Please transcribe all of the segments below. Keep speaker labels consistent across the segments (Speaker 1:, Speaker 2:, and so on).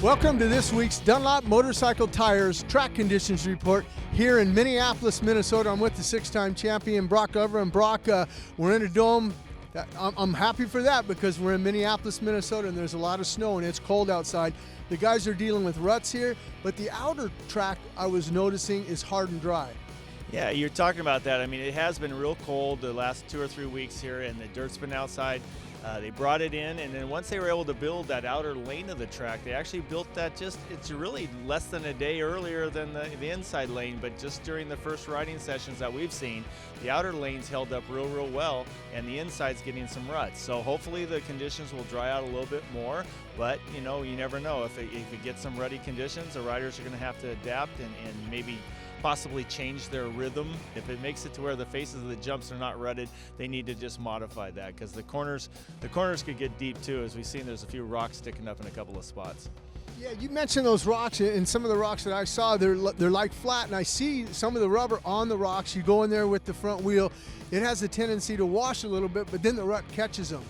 Speaker 1: Welcome to this week's Dunlop Motorcycle Tires Track Conditions Report here in Minneapolis, Minnesota. I'm with the six-time champion, Brock Glover. And Brock, we're in a dome. I'm happy for that because we're in Minneapolis, Minnesota, and there's a lot of snow and it's cold outside. The guys are dealing with ruts here, but the outer track I was noticing is hard and dry.
Speaker 2: Yeah, you're talking about that. I mean, it has been real cold the last 2 or 3 weeks here, and the dirt's been outside. They brought it in, and then once they were able to build that outer lane of the track, they actually built that it's really less than a day earlier than the inside lane, but just during the first riding sessions that we've seen, the outer lane's held up real well, and the inside's getting some ruts. So hopefully the conditions will dry out a little bit more, but you never know. If it gets some rutty conditions, the riders are going to have to adapt and maybe possibly change their rhythm. If it makes it to where the faces of the jumps are not rutted, they need to just modify that, because the corners could get deep too. As we've seen, there's a few rocks sticking up in a couple of spots.
Speaker 1: Yeah, you mentioned those rocks, and some of the rocks that I saw, they're like flat, and I see some of the rubber on the rocks. You go in there with the front wheel, it has a tendency to wash a little bit, but then the rut catches them.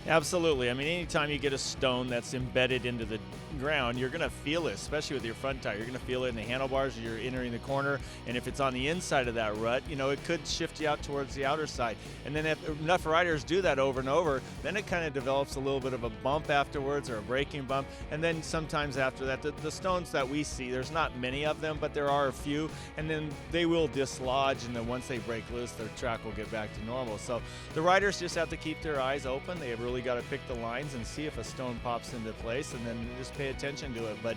Speaker 2: Absolutely. I mean, anytime you get a stone that's embedded into the ground, you're going to feel it, especially with your front tire. You're going to feel it in the handlebars as you're entering the corner, and if it's on the inside of that rut, it could shift you out towards the outer side. And then if enough riders do that over and over, then it kind of develops a little bit of a bump afterwards, or a braking bump. And then sometimes after that, the stones that we see, there's not many of them, but there are a few, and then they will dislodge, and then once they break loose, their track will get back to normal. So the riders just have to keep their eyes open. They have really got to pick the lines and see if a stone pops into place, and then just pay attention to it. But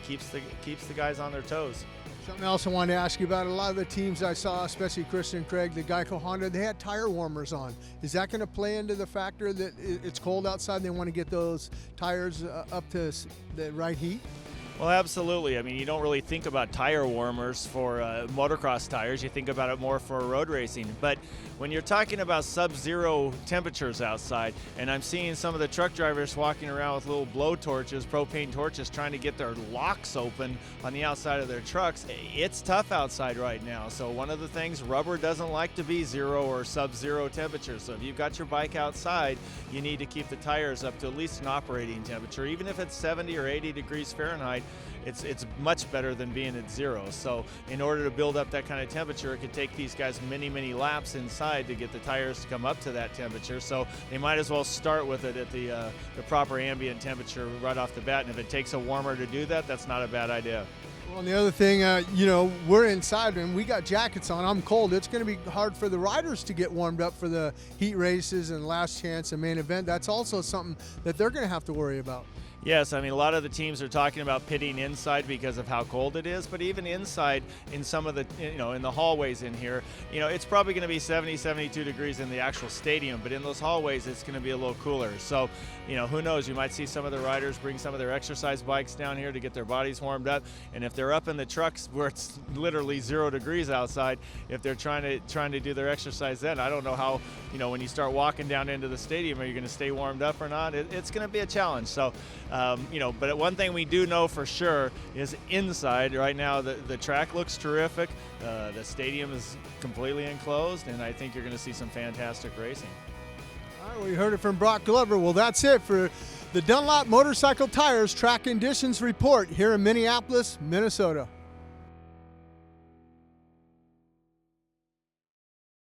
Speaker 2: keeps the guys on their toes.
Speaker 1: Something else I wanted to ask you about, a lot of the teams I saw, especially Christian Craig, the Geico Honda, they had tire warmers on. Is that going to play into the factor that it's cold outside and they want to get those tires up to the right heat?
Speaker 2: Well, absolutely. I mean, you don't really think about tire warmers for motocross tires. You think about it more for road racing. But when you're talking about sub-zero temperatures outside, and I'm seeing some of the truck drivers walking around with little blow torches, propane torches, trying to get their locks open on the outside of their trucks, it's tough outside right now. So one of the things, rubber doesn't like to be zero or sub-zero temperatures. So if you've got your bike outside, you need to keep the tires up to at least an operating temperature. Even if it's 70 or 80 degrees Fahrenheit, it's much better than being at zero. So in order to build up that kind of temperature, it could take these guys many laps inside to get the tires to come up to that temperature. So they might as well start with it at the proper ambient temperature right off the bat. And if it takes a warmer to do that, that's not a bad idea.
Speaker 1: Well, and the other thing, we're inside and we got jackets on. I'm cold. It's going to be hard for the riders to get warmed up for the heat races and last chance and main event. That's also something that they're going to have to worry about.
Speaker 2: Yes, I mean, a lot of the teams are talking about pitting inside because of how cold it is, but even inside in some of the, in the hallways in here, it's probably going to be 70, 72 degrees in the actual stadium, but in those hallways, it's going to be a little cooler. So, who knows? You might see some of the riders bring some of their exercise bikes down here to get their bodies warmed up, and if they're up in the trucks where it's literally 0 degrees outside, if they're trying to do their exercise then, I don't know how, when you start walking down into the stadium, are you going to stay warmed up or not? It's going to be a challenge. So, but one thing we do know for sure is inside right now, the track looks terrific. The stadium is completely enclosed, and I think you're going to see some fantastic racing.
Speaker 1: All right, we heard it from Brock Glover. Well, that's it for the Dunlop Motorcycle Tires Track Conditions Report here in Minneapolis, Minnesota.